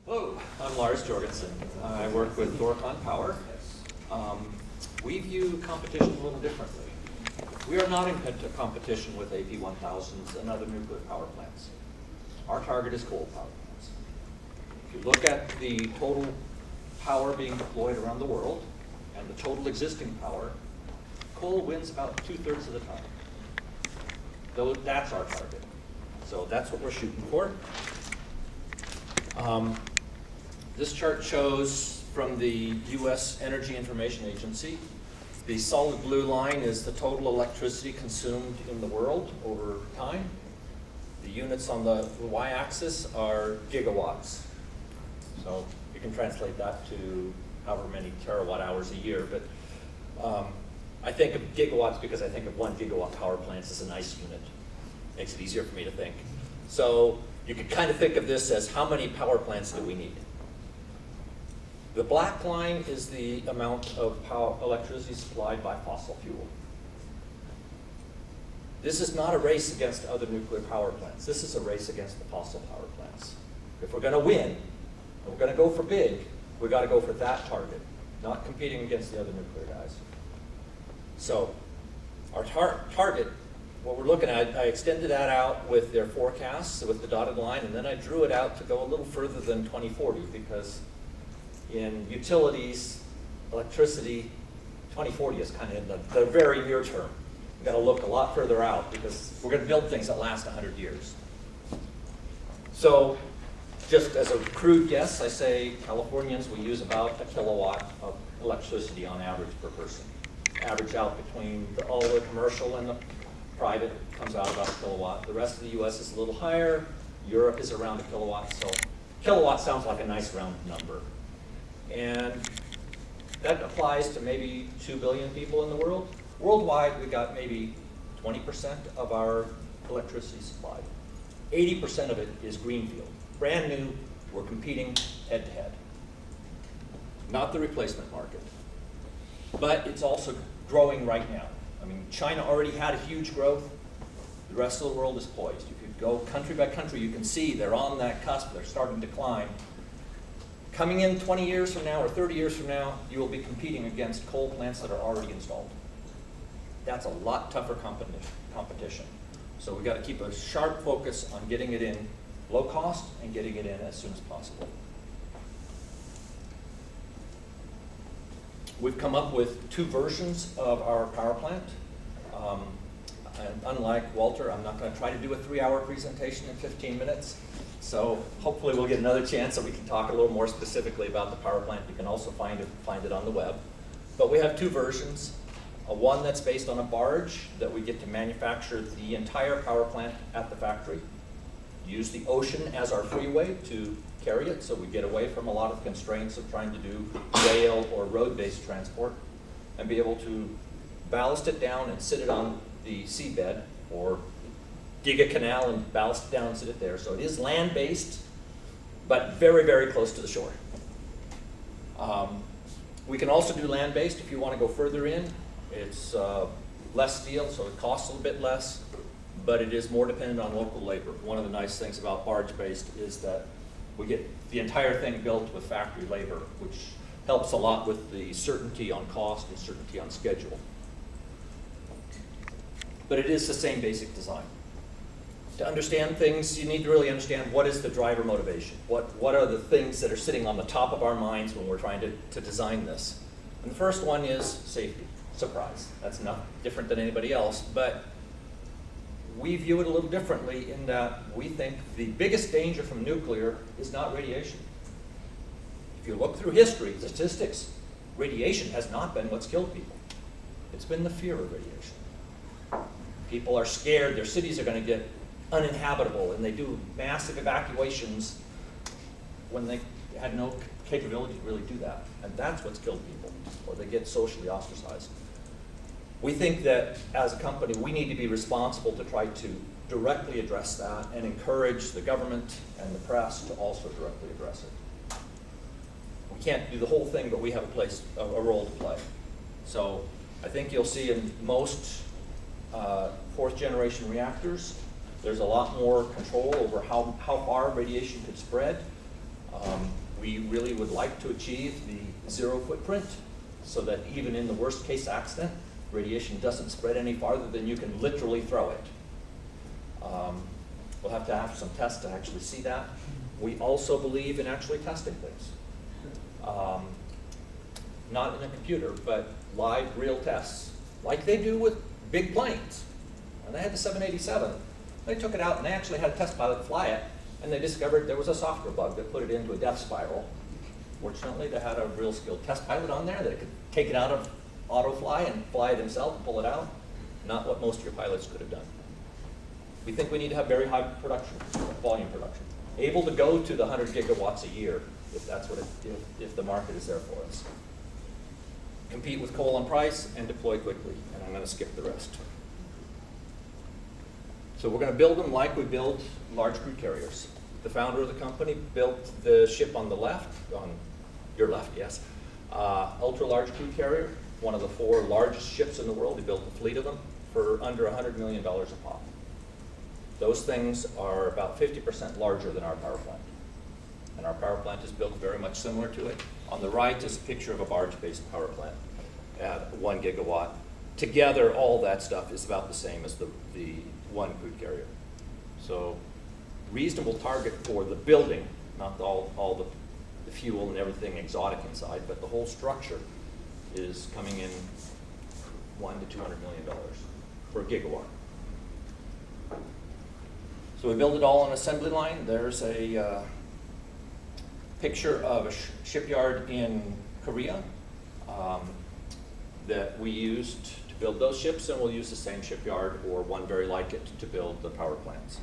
Hello, I'm Lars Jorgensen. I work with Dorcon Power. We view competition a little differently. We are not in competition with AP1000s and other nuclear power plants. Our target is coal power plants. If you look at the total power being deployed around the world and the total existing power, coal wins about 2/3 of the time. Though that's our target. So that's what we're shooting for. This chart shows from the US Energy Information Agency, the solid blue line is the total electricity consumed in the world over time. The units on the y-axis are gigawatts. So you can translate that to however many terawatt hours a year, but I think of gigawatts because I think of 1 gigawatt power plants as a nice unit. Makes it easier for me to think. So you could kind of think of this as how many power plants do we need? The black line is the amount of electricity supplied by fossil fuel. This is not a race against other nuclear power plants. This is a race against the fossil power plants. If we're going to win, and we're going to go for big, we've got to go for that target, not competing against the other nuclear guys. So our target, what we're looking at, I extended that out with their forecasts, with the dotted line, and then I drew it out to go a little further than 2040 because in utilities, electricity, 2040 is kind of in the very near term. We've got to look a lot further out because we're going to build things that last 100 years. So just as a crude guess, I say Californians will use about a kilowatt of electricity on average per person. Average out between all the commercial and the private comes out about a kilowatt. The rest of the US is a little higher. Europe is around a kilowatt. So kilowatt sounds like a nice round number. And that applies to maybe 2 billion people in the world. Worldwide, we got maybe 20% of our electricity supplied. 80% of it is greenfield. Brand new, we're competing head to head. Not the replacement market. But it's also growing right now. I mean, China already had a huge growth. The rest of the world is poised. If you go country by country, you can see they're on that cusp. They're starting to climb. Coming in 20 years from now or 30 years from now, you will be competing against coal plants that are already installed. That's a lot tougher competition. So we've got to keep a sharp focus on getting it in low cost and getting it in as soon as possible. We've come up with 2 versions of our power plant. And unlike Walter, I'm not going to try to do a 3-hour presentation in 15 minutes. So hopefully we'll get another chance so we can talk a little more specifically about the power plant. You can also find it on the web. But we have 2 versions. One that's based on a barge that we get to manufacture the entire power plant at the factory. Use the ocean as our freeway to carry it, so we get away from a lot of constraints of trying to do rail or road-based transport, and be able to ballast it down and sit it on the seabed, or dig a canal and ballast it down and sit it there. So it is land-based, but very, very close to the shore. We can also do land-based if you want to go further in. It's less steel, so it costs a little bit less, but it is more dependent on local labor. One of the nice things about barge-based is that we get the entire thing built with factory labor, which helps a lot with the certainty on cost and certainty on schedule. But it is the same basic design. To understand things, you need to really understand what is the driver motivation. What are the things that are sitting on the top of our minds when we're trying to design this? And the first one is safety. Surprise. That's not different than anybody else, but we view it a little differently in that we think the biggest danger from nuclear is not radiation. If you look through history, statistics, radiation has not been what's killed people. It's been the fear of radiation. People are scared their cities are going to get uninhabitable, and they do massive evacuations when they had no capability to really do that. And that's what's killed people, or they get socially ostracized. We think that as a company, we need to be responsible to try to directly address that and encourage the government and the press to also directly address it. We can't do the whole thing, but we have a role to play. So I think you'll see in most 4th generation reactors, there's a lot more control over how far radiation could spread. We really would like to achieve the 0 footprint so that even in the worst case accident, radiation doesn't spread any farther than you can literally throw it. We'll have to have some tests to actually see that. We also believe in actually testing things. Not in a computer, but live, real tests, like they do with big planes. When they had the 787, they took it out and they actually had a test pilot fly it, and they discovered there was a software bug that put it into a death spiral. Fortunately, they had a real skilled test pilot on there that could take it out of auto fly and fly it himself and pull it out. Not what most of your pilots could have done. We think we need to have very high production, volume production, able to go to the 100 gigawatts a year if that's what if the market is there for us. Compete with coal on price and deploy quickly, and I'm going to skip the rest. So we're going to build them like we build large crude carriers. The founder of the company built the ship on the left, on your left, yes, ultra large crude carrier, one of the 4 largest ships in the world. He built a fleet of them for under $100 million a pop. Those things are about 50% larger than our power plant. And our power plant is built very much similar to it. On the right is a picture of a barge-based power plant at 1 gigawatt. Together, all that stuff is about the same as the one crude carrier. So reasonable target for the building, not all the fuel and everything exotic inside, but the whole structure is coming in $100 to $200 million for a gigawatt. So we build it all on an assembly line. There's a picture of a shipyard in Korea that we used to build those ships, and we'll use the same shipyard or one very like it to build the power plants.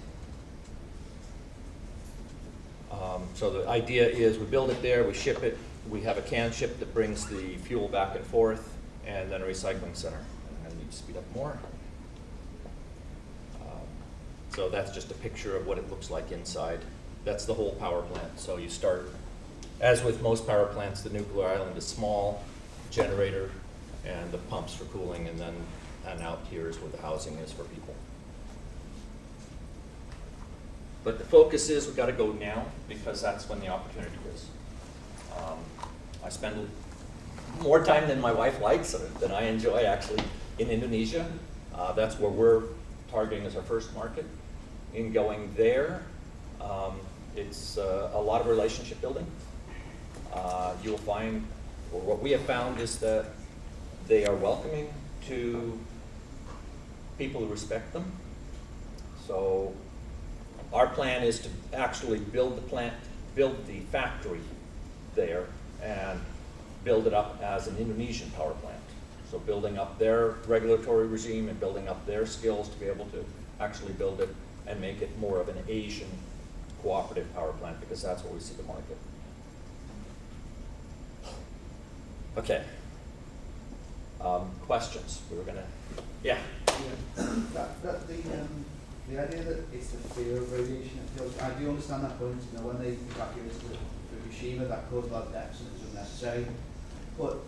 So the idea is we build it there, we ship it, we have a can ship that brings the fuel back and forth, and then a recycling center. And I need to speed up more. So that's just a picture of what it looks like inside. That's the whole power plant. So you start, as with most power plants, the nuclear island is small, generator, and the pumps for cooling, and then out here is where the housing is for people. But the focus is we've got to go now because that's when the opportunity is. I spend more time than my wife likes, than I enjoy actually, in Indonesia. That's where we're targeting as our first market. In going there, it's a lot of relationship building. You'll find, or what we have found is that they are welcoming to people who respect them. So our plan is to actually build the plant, build the factory there, and build it up as an Indonesian power plant. So building up their regulatory regime and building up their skills to be able to actually build it and make it more of an Asian cooperative power plant, because that's where we see the market. Okay. Questions? We were gonna, yeah. The idea that it's the fear of radiation, I do understand that point. You know, when they evacuated Fukushima, that caused a lot of deaths and it was unnecessary. But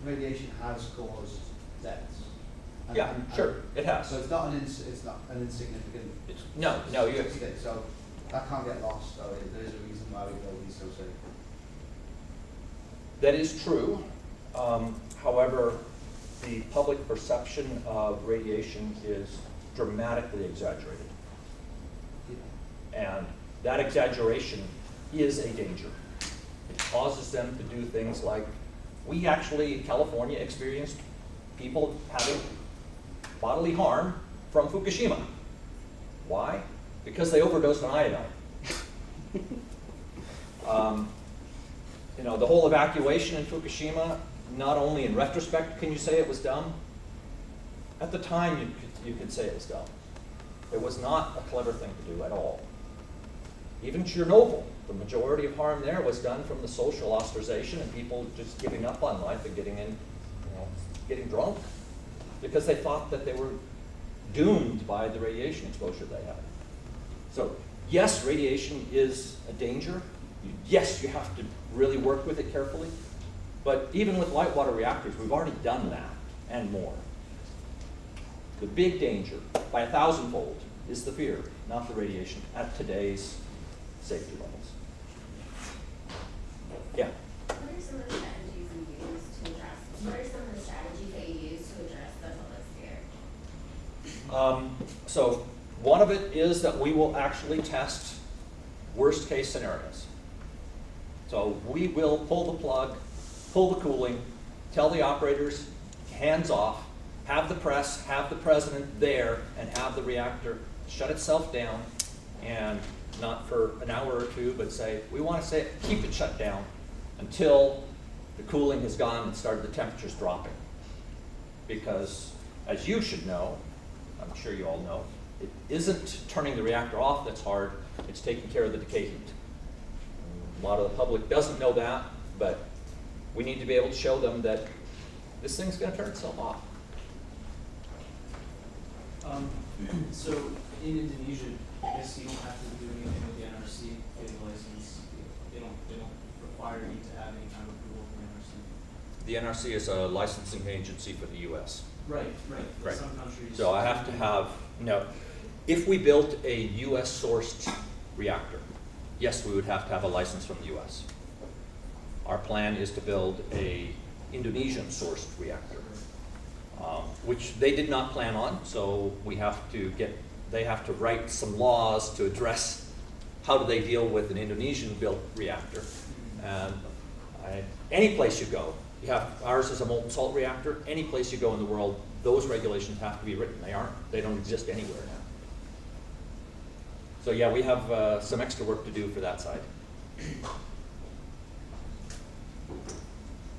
radiation has caused deaths. Sure, it has. So it's not an insignificant. No, you. So that can't get lost. So there is a reason why we know he's so safe. That is true. However, the public perception of radiation is dramatically exaggerated. And that exaggeration is a danger. It causes them to do things like, we actually in California experienced people having bodily harm from Fukushima. Why? Because they overdosed on iodine. You know, the whole evacuation in Fukushima, not only in retrospect can you say it was dumb, at the time you could say it was dumb. It was not a clever thing to do at all. Even Chernobyl, the majority of harm there was done from the social ostracization and people just giving up on life and getting drunk because they thought that they were doomed by the radiation exposure they had. So yes, radiation is a danger. Yes, you have to really work with it carefully. But even with light water reactors, we've already done that and more. The big danger, by 1,000-fold, is the fear, not the radiation, at today's safety levels. So one of it is that we will actually test worst case scenarios. So we will pull the plug, pull the cooling, tell the operators, hands off, have the press, have the president there, and have the reactor shut itself down, and not for an hour or two, but say, we want to say, keep it shut down until the cooling has gone and started the temperatures dropping. Because, as you should know, I'm sure you all know, it isn't turning the reactor off that's hard, it's taking care of the decay heat. A lot of the public doesn't know that, but we need to be able to show them that this thing's going to turn itself off. So in Indonesia, I guess you don't have to do anything with the NRC getting a license. They don't require you to have any kind of approval from the NRC. The NRC is a licensing agency for the U.S. Right. Right. Some countries. So I have to have, no, if we built a U.S. sourced reactor, yes, we would have to have a license from the U.S. Our plan is to build a Indonesian sourced reactor, which they did not plan on, so we have to they have to write some laws to address how do they deal with an Indonesian built reactor. And any place you go, ours is a molten salt reactor, any place you go in the world, those regulations have to be written. They don't exist anywhere now. So yeah, we have some extra work to do for that side.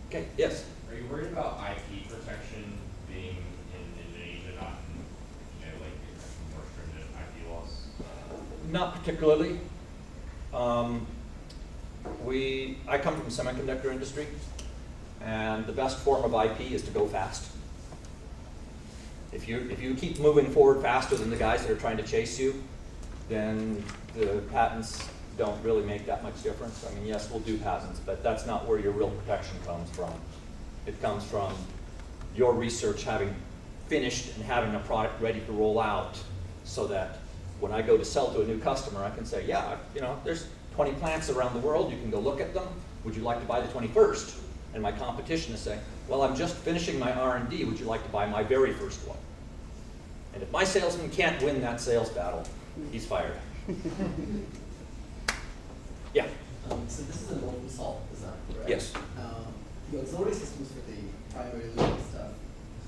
Okay, yes? Are you worried about IP protection being in Indonesia, not in, like more stringent IP laws? Not particularly. I come from the semiconductor industry, and the best form of IP is to go fast. If you keep moving forward faster than the guys that are trying to chase you, then the patents don't really make that much difference. I mean, yes, we'll do patents, but that's not where your real protection comes from. It comes from your research having finished and having a product ready to roll out, so that when I go to sell to a new customer, I can say, yeah, there's 20 plants around the world, you can go look at them. Would you like to buy the 21st? And my competition is saying, well, I'm just finishing my R&D, would you like to buy my very first one? And if my salesman can't win that sales battle, he's fired. Yeah. So this is a molten salt design, correct? Yes. The auxiliary systems for the primary loop stuff,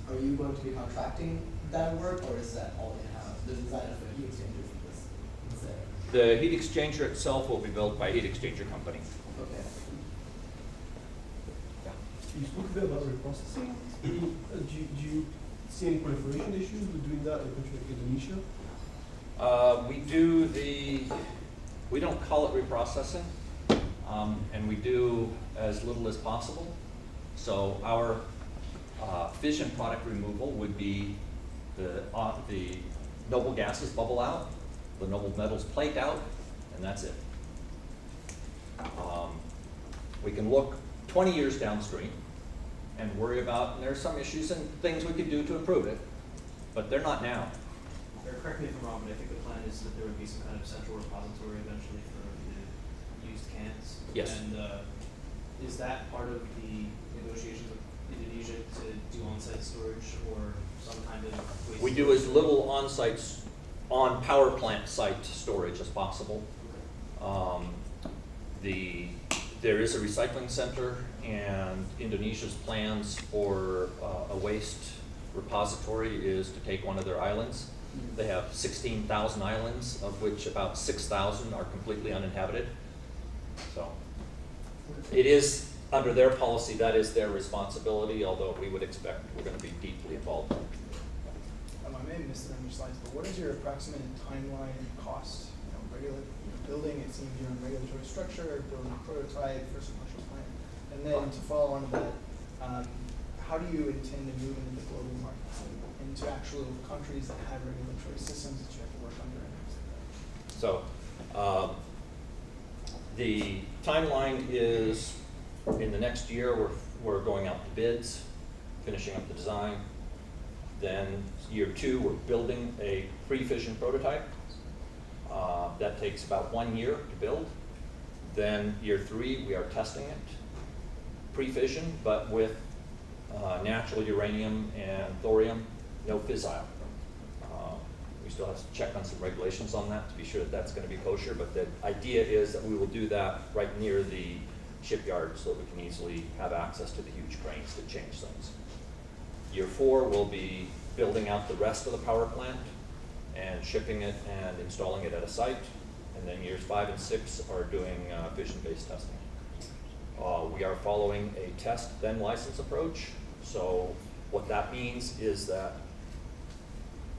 are you going to be contracting that work, or is that all in-house? The design of the heat exchanger for this is there? The heat exchanger itself will be built by a heat exchanger company. Okay. You spoke a bit about reprocessing. Do you see any proliferation issues with doing that in a country like Indonesia? We don't call it reprocessing, and we do as little as possible. So our fission product removal would be the noble gases bubble out, the noble metals plate out, and that's it. We can look 20 years downstream and worry about, and there's some issues and things we could do to improve it, but they're not now. Or correct me if I'm wrong, but I think the plan is that there would be some kind of central repository eventually for the used cans. Yes. And is that part of the negotiations with Indonesia to do on-site storage or some kind of waste? We do as little on power plant site storage as possible. There is a recycling center, and Indonesia's plans for a waste repository is to take one of their islands. They have 16,000 islands, of which about 6,000 are completely uninhabited. So it is, under their policy, that is their responsibility, although we would expect we're going to be deeply involved. I may have missed it on your slides, but what is your approximate timeline and cost? Building, it seems you're in regulatory structure, building a prototype for a commercial plant. And then to follow on to that, how do you intend to move into the global markets, into actual countries that have regulatory systems that you have to work under and things like that? So the timeline is in the next year, we're going out to bids, finishing up the design. Then year 2, we're building a pre-fission prototype. That takes about 1 year to build. Then year 3, we are testing it, pre-fission, but with natural uranium and thorium, no fissile. still have to check on some regulations on that to be sure that that's going to be kosher, but the idea is that we will do that right near the shipyard so that we can easily have access to the huge cranes that change things. Year 4 will be building out the rest of the power plant and shipping it and installing it at a site. And then years 5 and 6 are doing vision-based testing. We are following a test then license approach. So what that means is that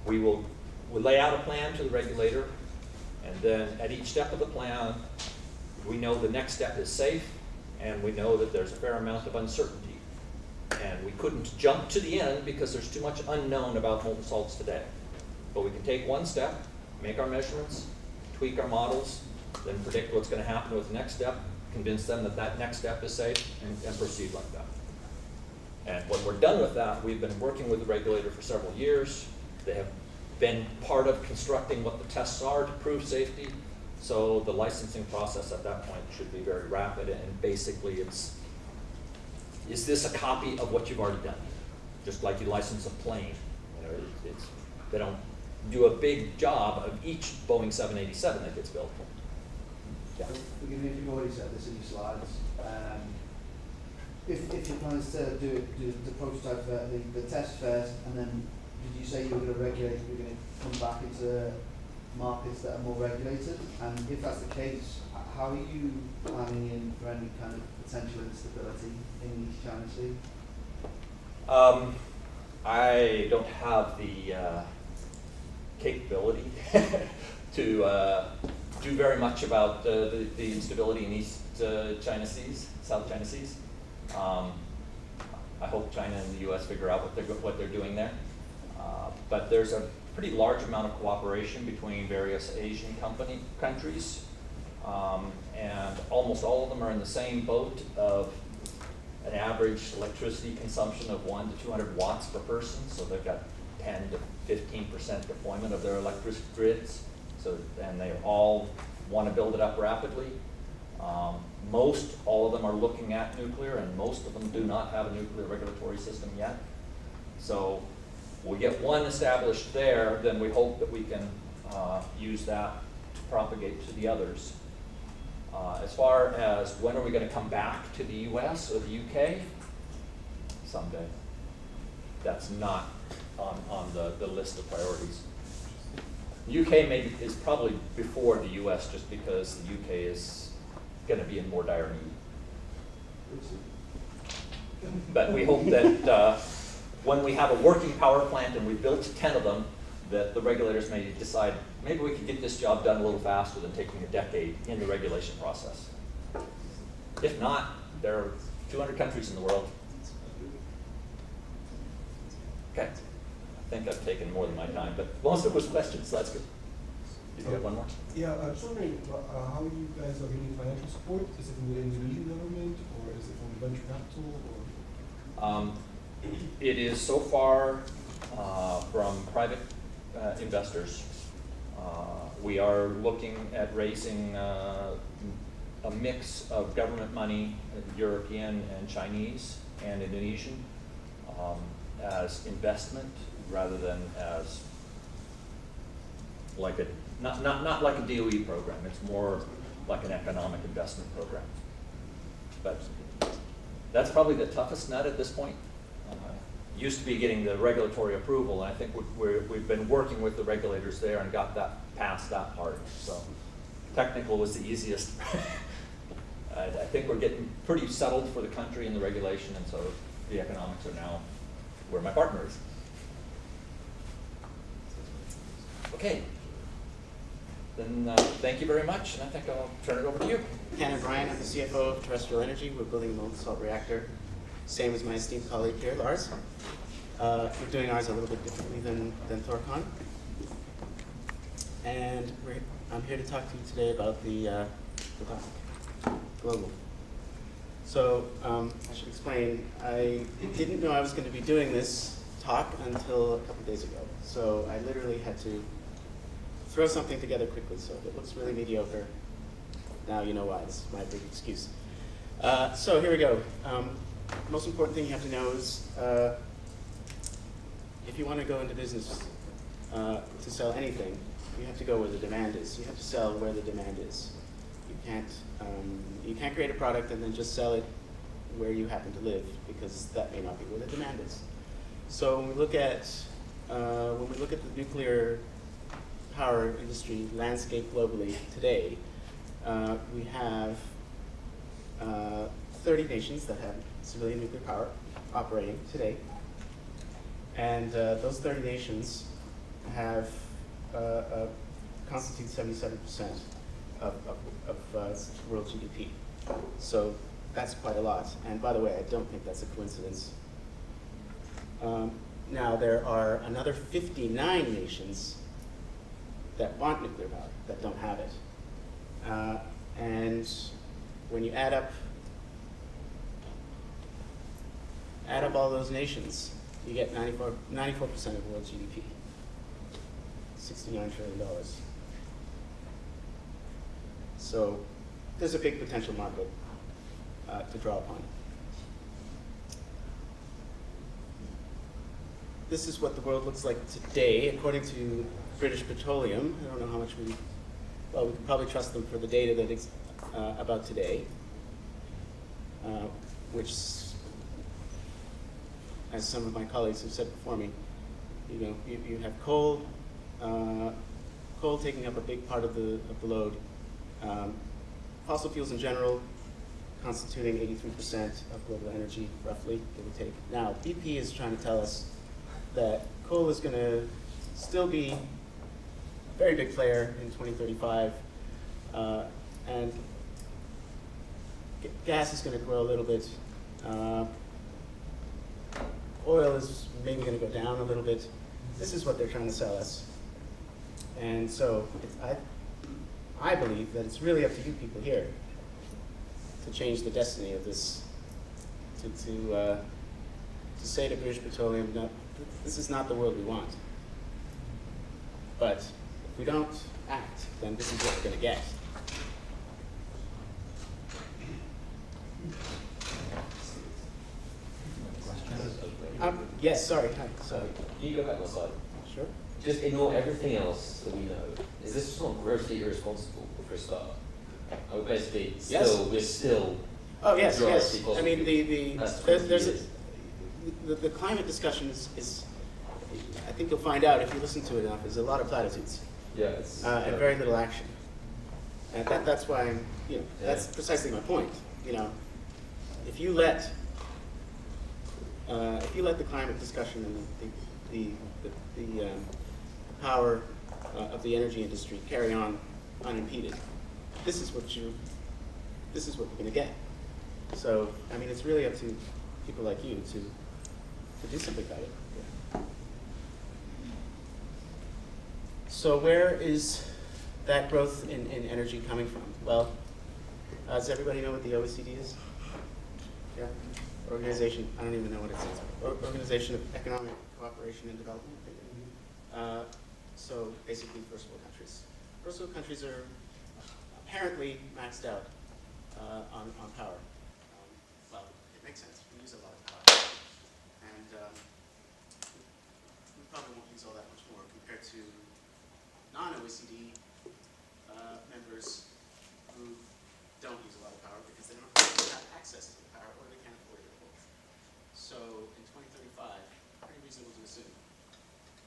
we'll lay out a plan to the regulator, and then at each step of the plan, we know the next step is safe, and we know that there's a fair amount of uncertainty. And we couldn't jump to the end because there's too much unknown about molten salts today. But we can take one step, make our measurements, tweak our models, then predict what's going to happen with the next step, convince them that that next step is safe, and proceed like that. And when we're done with that, we've been working with the regulator for several years. They have been part of constructing what the tests are to prove safety. So the licensing process at that point should be very rapid, and basically it's, is this a copy of what you've already done? Just like you license a plane. You know, they don't do a big job of each Boeing 787 that gets built. Yeah. Forgive me if you've already said this in your slides. If your plan is to do the prototype, the test first, and then did you say you were going to regulate, you're going to come back into markets that are more regulated? And if that's the case, how are you planning in for any kind of potential instability in East China Sea? I don't have the capability to do very much about the instability in East South China Seas. I hope China and the U.S. figure out what they're doing there. But there's a pretty large amount of cooperation between various Asian countries, and almost all of them are in the same boat of an average electricity consumption of 100 to 200 watts per person. So they've got 10 to 15% deployment of their electricity grids. So, and they all want to build it up rapidly. Most all of them are looking at nuclear, and most of them do not have a nuclear regulatory system yet. So we get one established there, then we hope that we can use that to propagate to the others. As far as when are we going to come back to the US or the UK? Someday. That's not on the list of priorities. UK maybe is probably before the US, just because the UK is going to be in more dire need. But we hope that when we have a working power plant and we've built 10 of them, that the regulators may decide maybe we can get this job done a little faster than taking a decade in the regulation process. If not, there are 200 countries in the world. Okay. I think I've taken more than my time, but most of it was questions, so that's good. Did you have one more? Yeah, I was wondering how you guys are getting financial support. Is it from the Indonesian government, or is it from venture capital? Or? It is so far from private investors. We are looking at raising a mix of government money, European and Chinese and Indonesian, as investment rather than as like a not like a DOE program. It's more like an economic investment program. But that's probably the toughest nut at this point. Used to be getting the regulatory approval, and I think we've been working with the regulators there and got that past that part. So technical was the easiest. I think we're getting pretty settled for the country and the regulation, and so the economics are now where my partner is. Okay. Then thank you very much, and I think I'll turn it over to you. Canon Bryan, I'm the CFO of Terrestrial Energy. We're building a molten salt reactor, same as my esteemed colleague here, Lars. We're doing ours a little bit differently than Thorcon. And I'm here to talk to you today about the topic, global. So I should explain, I didn't know I was going to be doing this talk until a couple days ago. So I literally had to throw something together quickly. So if it looks really mediocre, now you know why. This is my big excuse. So here we go. Most important thing you have to know is if you want to go into business to sell anything, you have to go where the demand is. You have to sell where the demand is. You can't create a product and then just sell it where you happen to live, because that may not be where the demand is. So when we look at the nuclear power industry landscape globally today, we have 30 nations that have civilian nuclear power operating today, and those 30 nations have constitute 77% of world GDP. So that's quite a lot. And by the way, I don't think that's a coincidence. Now, there are another 59 nations that want nuclear power, that don't have it. And when you add up all those nations, you get 94% of world GDP, $69 trillion. So there's a big potential market to draw upon. This is what the world looks like today, according to British Petroleum. I don't know how much we can probably trust them for the data that is about today, which, as some of my colleagues have said before me, you have coal taking up a big part of the load. Fossil fuels in general constituting 83% of global energy, roughly, give or take. Now, BP is trying to tell us that coal is going to still be a very big player in 2035, and gas is going to grow a little bit. Oil is maybe going to go down a little bit. This is what they're trying to sell us. And so I believe that it's really up to you people here to change the destiny of this, to say to British Petroleum, no, this is not the world we want. But if we don't act, then this is what we're going to get. Yes, sorry. Hi, sorry. Can you go back one slide? Sure. Just ignore everything else that we know. Is this just not grossly irresponsible for a start? I would basically we're still. Oh yes, yes. majority I mean fossil the climate discussion is I think you'll find out if you listen to it enough. There's a lot of platitudes. Yeah, it's And very little action. And that's why I'm, that's precisely my point. If you let the climate discussion and the power of the energy industry carry on unimpeded, this is what you're going to get. So I mean, it's really up to people like you to do something about it. So where is that growth in energy coming from? Well, does everybody know what the OECD is? Yeah. Organization, I don't even know what it stands for. Organization of Economic Cooperation and Development. So basically first world countries. First world countries are apparently maxed out on power. Well, it makes sense. We use a lot of power. And we probably won't use all that much more compared to non-OECD members who don't use a lot of power because they don't have access to the power or they can't afford it both. So in 2035, pretty reasonable to assume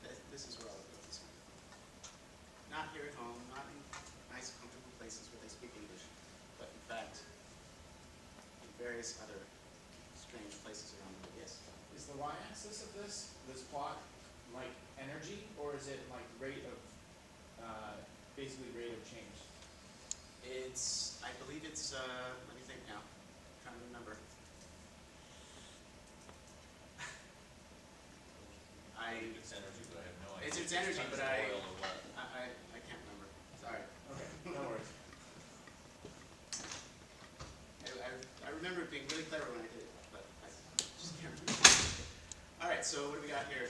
that this is where all the growth is coming from. Not here at home, not in nice, comfortable places where they speak English, but in fact, in various other strange places around the world. Yes? Is the y-axis of this plot, like energy, or is it like rate of, basically rate of change? I believe it's, let me think now, I'm trying to remember. It's energy, but I have no idea. It's energy, but I Oil or what? can't remember. Sorry. Okay, no worries. I remember it being really clever when I did it, but I just can't remember. All right, so what do we got here?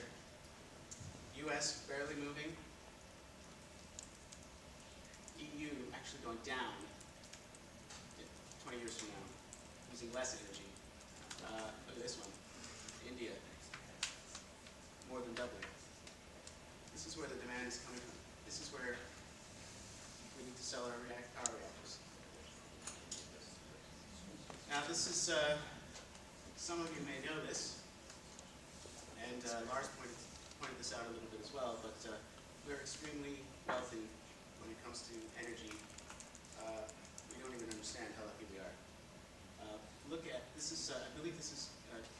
U.S. barely moving. EU actually going down 20 years from now, using less energy. Look at this one. India, more than doubling. This is where the demand demand is coming from. This is where we need to sell our power reactors. Now this is, some of you may know this, and Lars pointed this out a little bit as well, but we're extremely wealthy when it comes to energy. We don't even understand how lucky we are. Look at, this is, I believe this is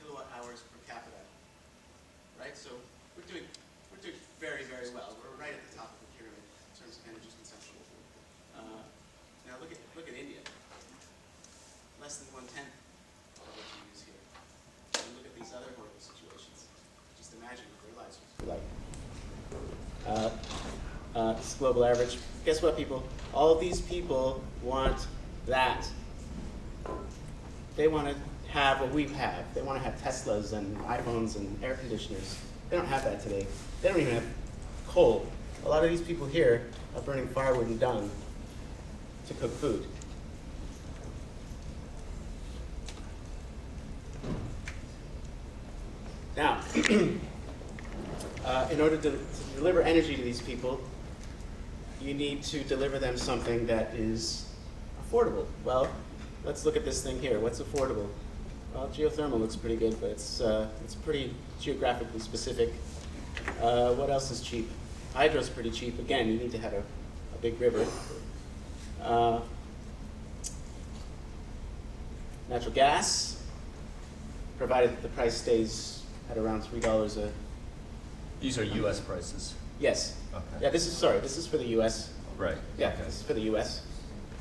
kilowatt hours per capita, right? So we're doing very, very well. We're right at the top of the pyramid in terms of energy consumption. Now look at India. Less than 1/10 of what you use here. And look at these other horrible situations. Just imagine what their lives would be like. This global average. Guess what, people? All of these people want that. They want to have what we have. They want to have Teslas and iPhones and air conditioners. They don't have that today. They don't even have coal. A lot of these people here are burning firewood and dung to cook food. Now, in order to deliver energy to these people, you need to deliver them something that is affordable. Well, let's look at this thing here. What's affordable? Well, geothermal looks pretty good, but it's pretty geographically specific. What else is cheap? Hydro's pretty cheap. Again, you need to have a big river. Natural gas, provided that the price stays at around $3 a. These are U.S. prices. Yes. Okay. Yeah. This is for the U.S. Right. Yeah. Okay. This is for the U.S.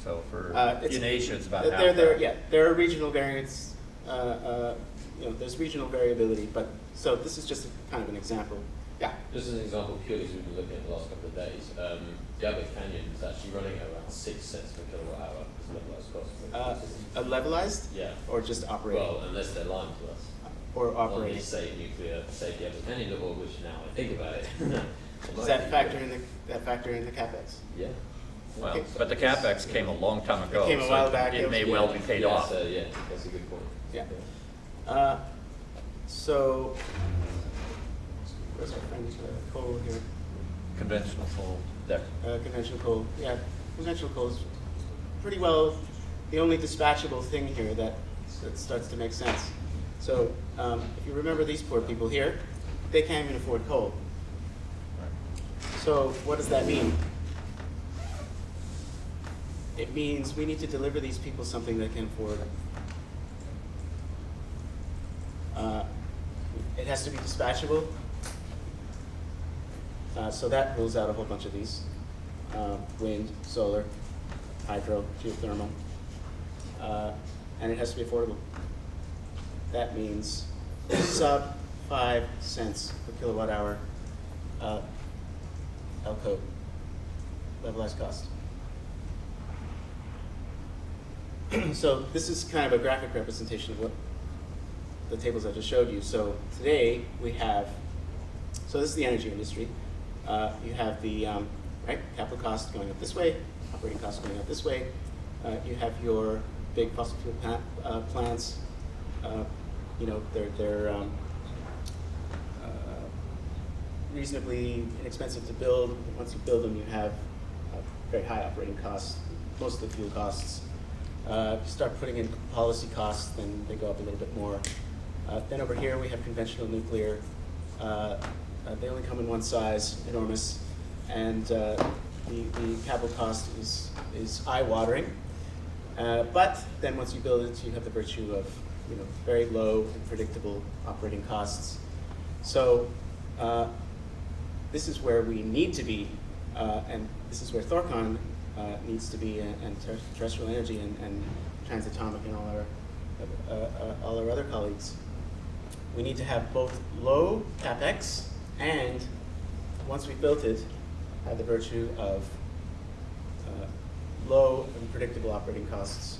So for It's- in Asia, it's about half There, that. yeah, there are regional variants. There's regional variability, but so this is just kind of an example. Yeah. Just as an example, purely as we've been looking at the last couple of days, Diablo Canyon is actually running at around 6 cents per kilowatt hour as levelized cost. Levelized Yeah. or just operating? Well, unless they're lying to us. Or Only operating. say Diablo Canyon level, which now I think about it. Does that factor in the capex? Yeah. Well, Okay. but the capex came a long time ago. came a so while back. It may well be paid off. So, yeah, that's a good point. Yeah. So, where's our friend coal here? Conventional coal. There. Conventional coal. Yeah, conventional coal is pretty well the only dispatchable thing here that starts to make sense. So, if you remember these poor people here, they can't even afford coal. So, what does that mean? It means we need to deliver these people something they can afford. It has to be dispatchable. So that rules out a whole bunch of these. Wind, solar, hydro, geothermal. And it has to be affordable. That means sub 5 cents per kilowatt hour LCO, levelized cost. So this is kind of a graphic representation of what the tables I just showed you. So today we have, so this is the energy industry. You have the capital cost going up this way, operating costs going up this way. You have your big fossil fuel plants. They're reasonably inexpensive to build. Once you build them, you have very high operating costs, most of the fuel costs. If you start putting in policy costs, then they go up a little bit more. Then over here we have conventional nuclear. They only come in one size, enormous, and the capital cost is eye-watering. But then once you build it, you have the virtue of very low and predictable operating costs. So this is where we need to be, and this is where Thorcon needs to be, and terrestrial energy and transatomic and all our other colleagues. We need to have both low capex and, once we've built it, have the virtue of low and predictable operating costs.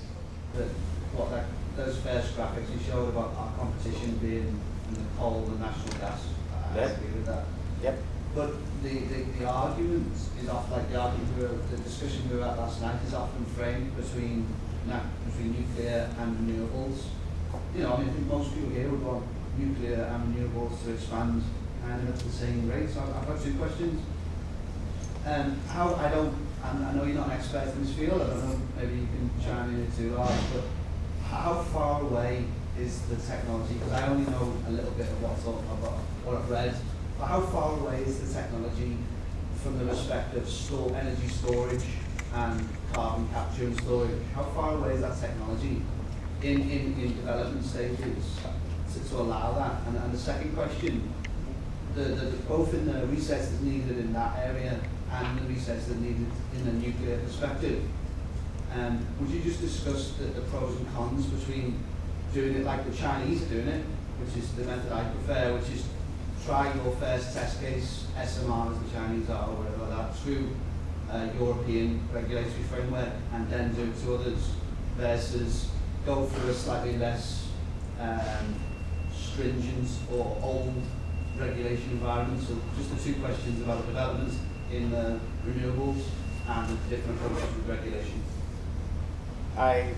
Those first graphics you showed about our competition being in the coal and natural gas, I Yes. agree with that. Yep. But the argument is often, like the discussion we were at last night is often framed between nuclear and renewables. I think most people here would want nuclear and renewables to expand kind of at the same rate. So I've got two questions. How, I know you're not an expert in this field, I don't know, maybe you can chime in too, Lars, but how far away is the technology? Because I only know a little bit of what I've read, but how far away is the technology from the respect of energy storage and carbon capture and storage? How far away is that technology in development stages to allow that? And the second question, both in the research that's needed in that area and the research that's needed in the nuclear perspective, would you just discuss the pros and cons between doing it like the Chinese are doing it, which is the method I prefer, which is try your first test case, SMR as the Chinese are, or whatever that, through European regulatory framework, and then do it to others, versus go through a slightly less stringent or old regulation environment. So just the two questions about the developments in the renewables and the different approaches with regulation. I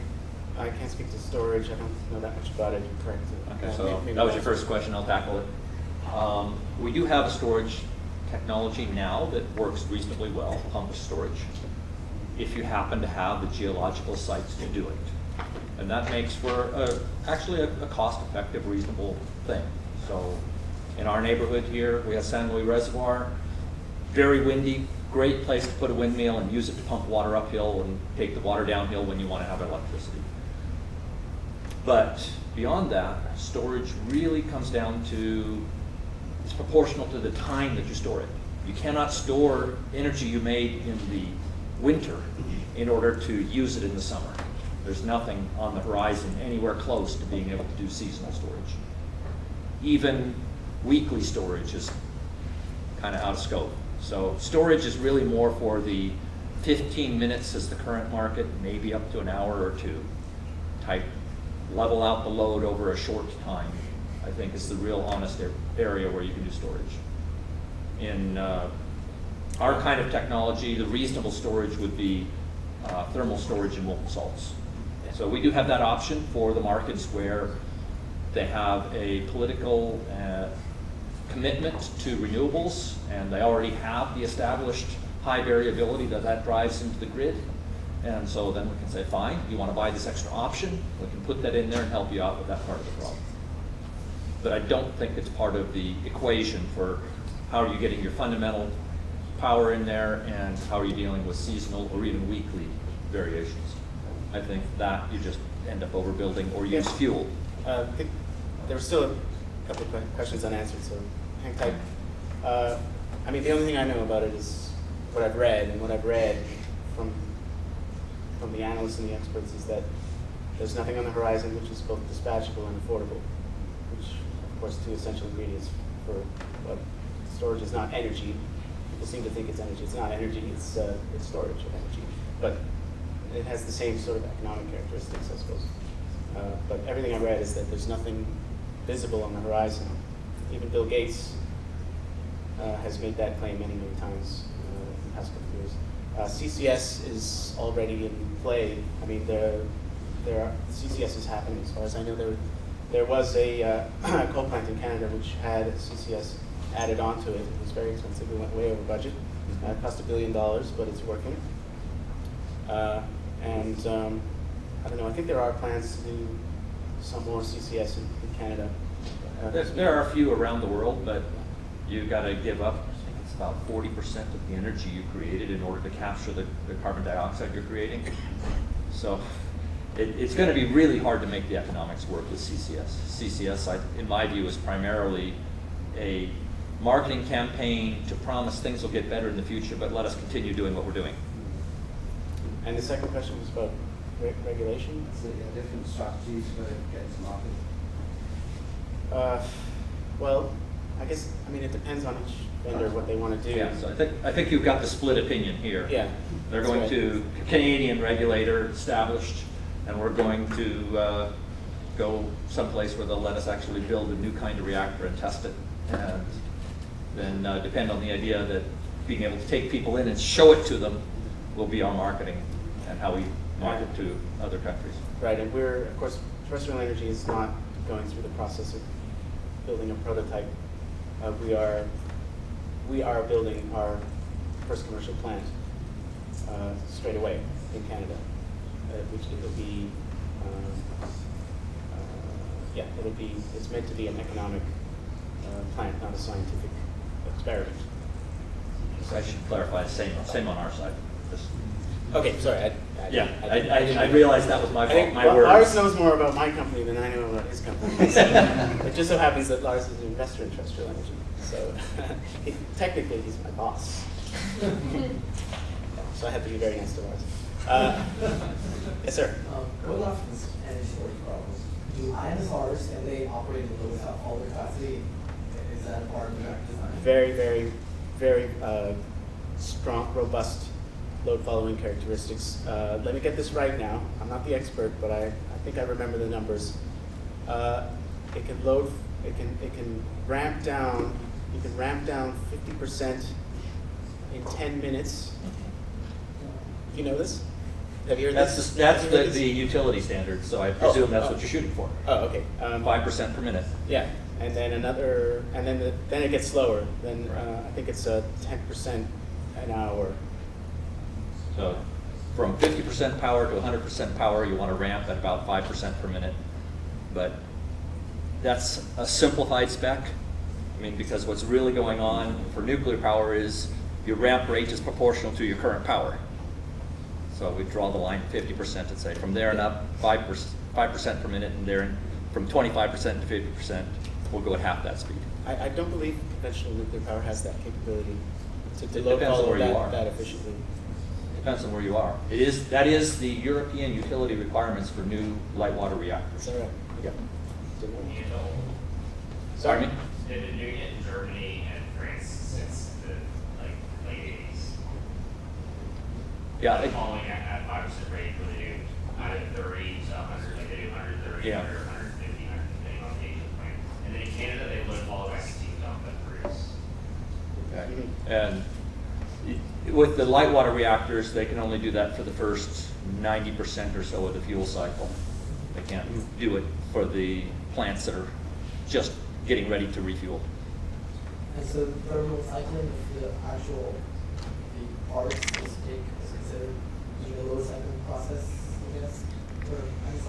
can't speak to storage. I don't know that much about it. You're correct. Okay, so that was your first question. I'll tackle it. We do have a storage technology now that works reasonably well, pumped storage, if you happen to have the geological sites to do it. And that makes for actually a cost-effective, reasonable thing. So in our neighborhood here, we have San Luis Reservoir, very windy, great place to put a windmill and use it to pump water uphill and take the water downhill when you want to have electricity. But beyond that, storage really comes down to, it's proportional to the time that you store it. You cannot store energy you made in the winter in order to use it in the summer. There's nothing on the horizon anywhere close to being able to do seasonal storage. Even weekly storage is kind of out of scope. So storage is really more for the 15 minutes as the current market, maybe up to an hour or two type, level out the load over a short time, I think is the real honest area where you can do storage. In our kind of technology, the reasonable storage would be thermal storage in molten salts. So we do have that option for the markets where they have a political commitment to renewables, and they already have the established high variability that drives into the grid. And so then we can say, fine, you want to buy this extra option, we can put that in there and help you out with that part of the problem. But I don't think it's part of the equation for how are you getting your fundamental power in there and how are you dealing with seasonal or even weekly variations. I think that you just end up overbuilding or use fuel. I think there were still a couple of questions unanswered, so hang tight. I mean, the only thing I know about it is what I've read, and what I've read from the analysts and the experts is that there's nothing on the horizon which is both dispatchable and affordable, which, of course, two essential ingredients for what storage is not energy. People seem to think it's energy. It's not energy, it's storage of energy. But it has the same sort of economic characteristics, I suppose. But everything I read is that there's nothing visible on the horizon. Even Bill Gates has made that claim many, many times in the past couple of years. CCS is already in play. I mean, CCS is happening. As far as I know, there was a coal plant in Canada which had CCS added onto it. It was very expensive. We went way over budget. It cost $1 billion, but it's working. I don't know. I think there are plans to do some more CCS in Canada. There are a few around the world, but you've got to give up, I think it's about 40% of the energy you created in order to capture the carbon dioxide you're creating. So it's going to be really hard to make the economics work with CCS. CCS, in my view, is primarily a marketing campaign to promise things will get better in the future, but let us continue doing what we're doing. And the second question was about regulation? So, yeah, different strategies for getting to market. Well, I guess, I mean, it depends on each vendor what they want to do. Yeah, so I think you've got the split opinion here. Yeah. They're going to Canadian regulator established, and we're going to go someplace where they'll let us actually build a new kind of reactor and test it. And then depend on the idea that being able to take people in and show it to them will be our marketing and how we market to other countries. Right, and we're, of course, terrestrial energy is not going through the process of building a prototype. We are building our first commercial plant straight away in Canada, which it'll be, yeah, it's meant to be an economic plant, not a scientific experiment. So I should clarify, same on our side. Just- Okay, sorry. I realized that was my I fault, think my words. Lars knows more about my company than I know about his company. It just so happens that Lars is an investor in terrestrial energy, so technically he's my boss. So I have to be very nice to Lars. Yes, sir. Going off this energy storage problem, do INSRs, and they operate in low without all their capacity, is that a part of the design? Very, very, very strong, robust load following characteristics. Let me get this right now. I'm not the expert, but I think I remember the numbers. It can load, it can ramp down, you can ramp down 50% in 10 minutes. You know this? Have you heard this? That's Have you heard the this? utility standard, so I presume that's what you're shooting for. Oh, okay. 5% per minute. Yeah, and then another, and then then it gets slower. Then Right. I think it's 10% an hour. So from 50% power to 100% power, you want to ramp at about 5% per minute. But that's a simplified spec. I mean, because what's really going on for nuclear power is your ramp rate is proportional to your current power. So we draw the line at 50% and say from there and up, 5% per minute, and there from 25% to 50%, we'll go at half that speed. I don't believe conventional nuclear power has that capability to It load depends on follow where you are. that efficiently. Depends on where you are. That is the European utility requirements for new light water reactors. Is that right? Yeah. Didn't know. Sorry? They've been doing it in Germany and France since the late 80s. Yeah. Following at 5% rate, where they do 30 to 100, like they do 130, Yeah. 150, 100, depending on the age of the plant. And then in Canada, they load follow by steam dump at Bruce. Okay. And with the light water reactors, they can only do that for the first 90% or so of the fuel cycle. They can't do it for the plants that are just getting ready to refuel. And so thermal cycling of the actual the parts is considered the load cycling process, I guess, for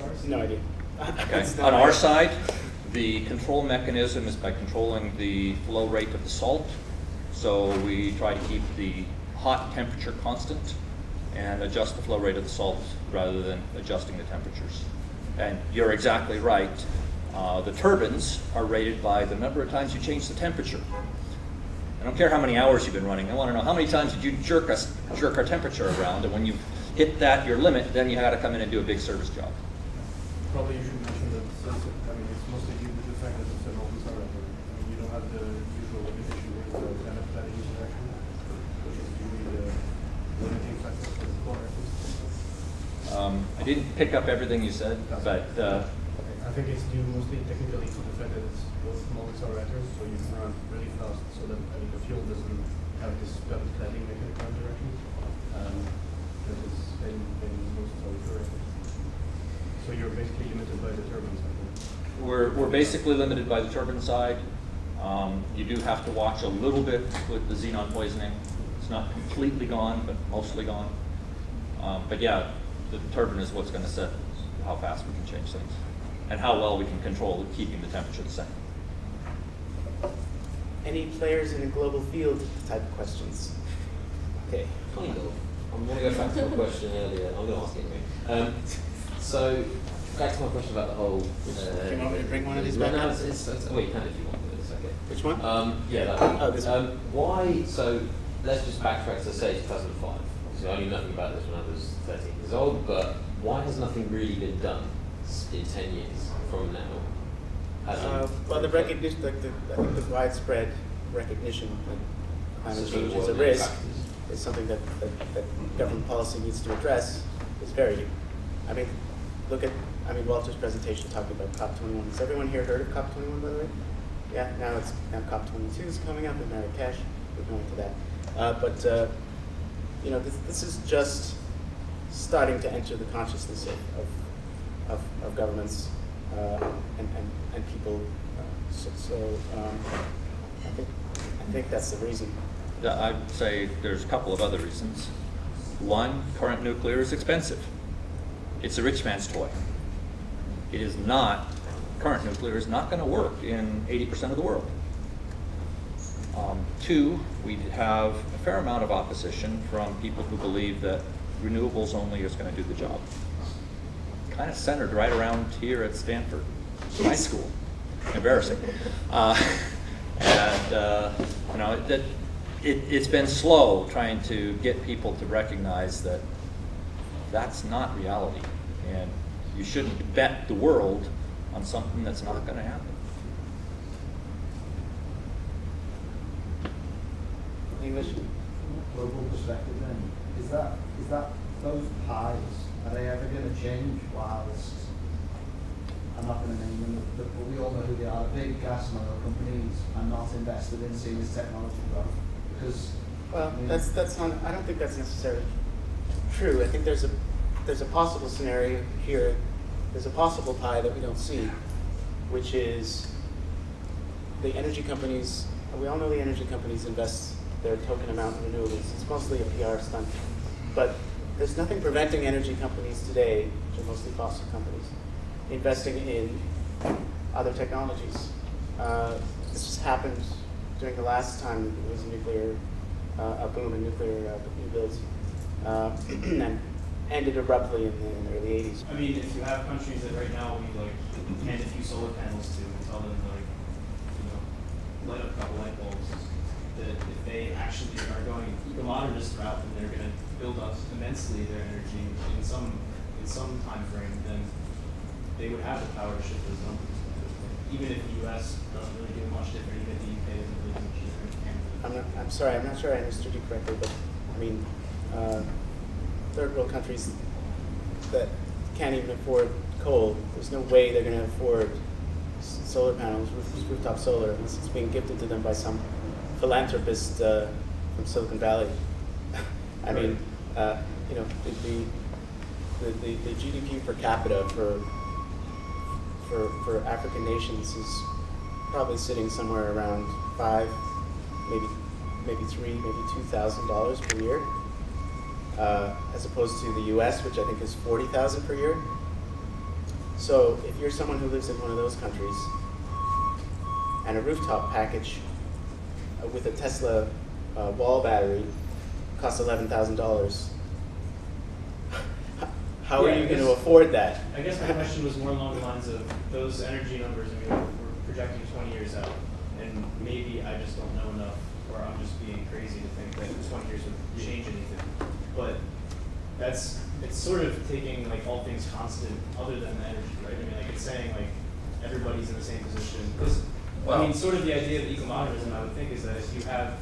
INSRs? No idea. Okay. It's not On my- our side, the control mechanism is by controlling the flow rate of the salt. So we try to keep the hot temperature constant and adjust the flow rate of the salt rather than adjusting the temperatures. And you're exactly right. The turbines are rated by the number of times you change the temperature. I don't care how many hours you've been running. I want to know how many times did you jerk our temperature around, and when you hit that, your limit, then you got to come in and do a big service job. Probably you should mention that it's mostly due to the fact that it's an open surrender. You don't have the usual limitation with the kind of planning interaction, which is usually the limiting factor for the core. I didn't pick up everything you said, but I think it's due mostly technically to the fact that it's both multi-reactors, so you can run really fast, so that the fuel doesn't have this rapid cladding mechanical interaction. That is in most reactors. So you're basically limited by the turbines, I think. we're basically limited by the turbine side. You do have to watch a little bit with the xenon poisoning. It's not completely gone, but mostly gone. But yeah, the turbine is what's going to set how fast we can change things and how well we can control keeping the temperature the same. Any players in a global field type of questions? Okay. Kind of. I'm going to go back to my question earlier. I'm going to ask it anyway. So, back to my question about the whole. Do you want me to bring one of these no, back? no, well, you can if you want, but it's okay. Which one? Yeah, that one. Oh, this one. Why? So, let's just backtrack to say 2005. Obviously, I knew nothing about this when I was 13 years old, but why has nothing really been done in 10 years from now? Well, the recognition, I think the widespread recognition that climate So change what is a are the risk factors? is something that government policy needs to address is very new. I mean, Walter's presentation talking about COP21. Has everyone here heard of COP21, by the way? Yeah, now COP22 is coming up in Marrakesh. We're going to that. But this is just starting to enter the consciousness of governments and people. I think that's the reason. I'd say there's a couple of other reasons. One, current nuclear is expensive. It's a rich man's toy. It is not, current nuclear is not going to work in 80% of the world. Two, we have a fair amount of opposition from people who believe that renewables only is going to do the job. Kind of centered right around here at Stanford, my school. Embarrassing. It's been slow trying to get people to recognize that that's not reality, and you shouldn't bet the world on something that's not going to happen. English? From a global perspective then, is that those pies, are they ever going to change whilst, I'm not going to name them, but we all know who they are, the big gas and oil companies are not invested in seeing this technology grow? Because, Well, I mean, that's not, I don't think that's necessarily true. I think there's a possible scenario here, there's a possible pie that we don't see, which is the energy companies, we all know the energy companies invest their token amount in renewables. It's mostly a PR stunt. But there's nothing preventing energy companies today, which are mostly fossil companies, investing in other technologies. This just happened during the last time there was a boom in nuclear new builds, and ended abruptly in the early 80s. I mean, if you have countries that right now we like hand a few solar panels to and tell them like, light up a couple light bulbs, that if they actually are going eco-modernist route and they're going to build up immensely their energy in some time frame, then they would have the power to shift those numbers. Even if the U.S. doesn't really do much different, even if the UK doesn't really do much different. I'm sorry, I'm not sure I understood you correctly, but I mean, third world countries that can't even afford coal, there's no way they're going to afford solar panels, rooftop solar, unless it's being gifted to them by some philanthropist from Silicon Valley. I mean, the GDP per capita for African nations is probably sitting somewhere around $5, maybe $3, maybe $2,000 per year, as opposed to the U.S., which I think is $40,000 per year. So if you're someone who lives in one of those countries, and a rooftop package with a Tesla wall battery costs $11,000, how are you going to afford that? I guess my question was more along the lines of those energy numbers. I mean, we're projecting 20 years out, and maybe I just don't know enough, or I'm just being crazy to think that 20 years would change anything. But it's sort of taking like all things constant other than the energy, right? I mean, like it's saying like everybody's in the same position. I mean, sort of the idea of eco-modernism, I would think, is that if you have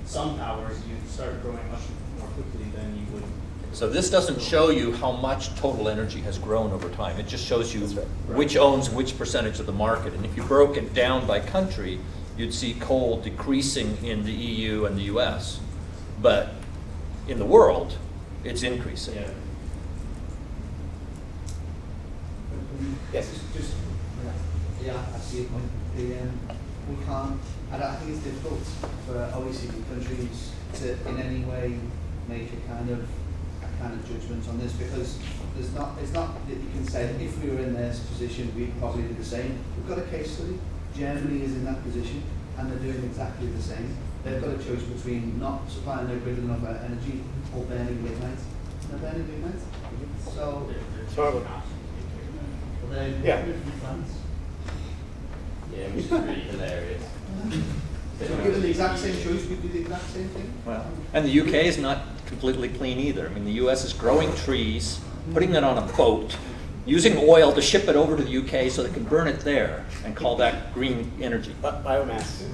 some powers, you start growing much more quickly than you would. So this doesn't show you how much total energy has grown over time. It just shows you That's right. which owns which percentage of the market. And if you broke it down by country, you'd see coal decreasing in the EU and the US. But in the world, it's increasing. Yeah. Yes. Yeah, I see your point. We can't, I think it's difficult for OECD countries to in any way make a kind of judgment on this, because it's not that you can say if we were in their position we'd probably do the same. We've got a case study. Germany is in that position and they're doing exactly the same. They've got a choice between not supplying their grid enough energy or burning lignite. They're burning lignite. So It's horrible. Yeah. Yeah, which is really hilarious. Given the exact same choice, we'd do the exact same thing. Well, and the UK is not completely clean either. I mean, the US is growing trees, putting it on a boat, using oil to ship it over to the UK so they can burn it there and call that green energy. Biomass.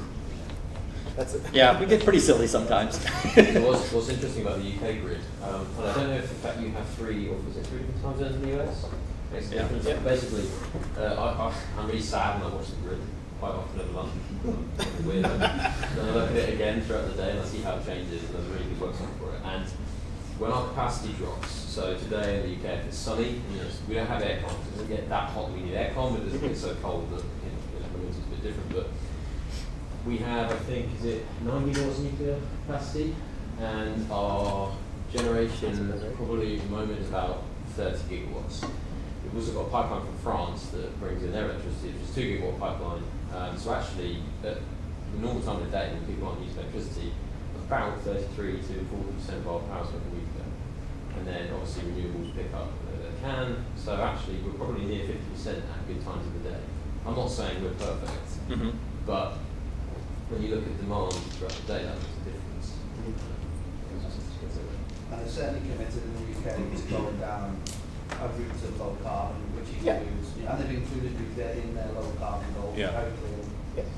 That's it. Yeah, we get pretty silly sometimes. What's interesting about the UK grid, and I don't know if in fact you have three different time zones in the US? Makes a Yeah. difference. Yeah. Basically, I'm really sad when I watch the grid quite often at lunch. Weird. Then I look at it again throughout the day and I see how it changes, and there's a really good website for it. And when our capacity drops, so today in the UK, if it's sunny, we don't have aircon. It doesn't get that hot. We need aircon, but it doesn't get so cold that the winter's a bit different. But we have, I think, is it 9 gigawatts nuclear capacity, and our generation probably at the moment is about 30 gigawatts. We've also got a pipeline from France that brings in their electricity, which is 2 gigawatt pipeline. So actually, at the normal time of the day when people aren't using electricity, about 33 to 40% of our power is from nuclear. And then obviously renewables pick up they can. So actually, we're probably near 50% at good times of the day. I'm not saying we're perfect, but when you look at demand throughout the day, that makes a difference. And they're certainly committed in the UK to going down a route of low carbon, which includes, and they've included nuclear in their low carbon goals. Yeah. Very clearly.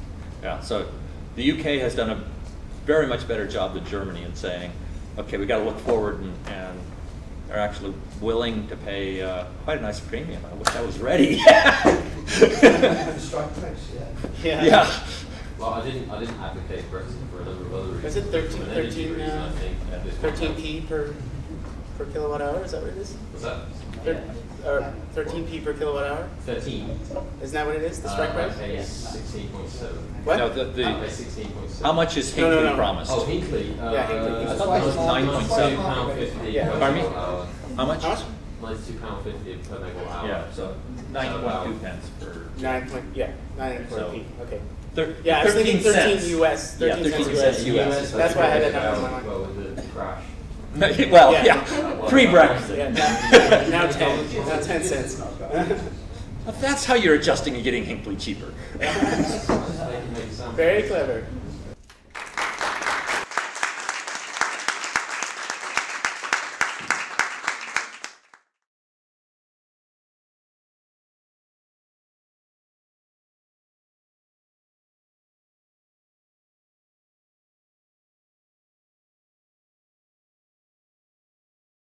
Yeah, so the UK has done a very much better job than Germany in saying, okay, we got to look forward, and are actually willing to pay quite a nice premium. I wish I was ready. The strike price, yeah. Yeah. Well, I didn't advocate Brexit for a number of other reasons. Is it 13, From an energy 13, reason, I think this one 13p per kilowatt hour? Is that what it is? What's that? Or 13p per kilowatt hour? 13. Isn't that what it is? The strike price? I pay 16.7. What? No, I pay 16.7. how much is No, Hinkley no, no. promised? Oh, Hinkley. Yeah, Hinkley. I thought that was 9.7. £92.50 Yeah. per Pardon me? megawatt hour. How much? How much? £92.50 per megawatt hour. Yeah, so 9.2 pence per. 9.4p. Okay. Thir- Yeah, I was thinking 13 cents. US. 13 Yeah, 13 cents cents US. US. That's why I had that number in my mind. Well, with the crash. Well, Yeah. yeah, pre-Brexit. Yeah, now 10. Now 10 cents. That's how you're adjusting and getting Hinkley cheaper. They can make it sound Very clever.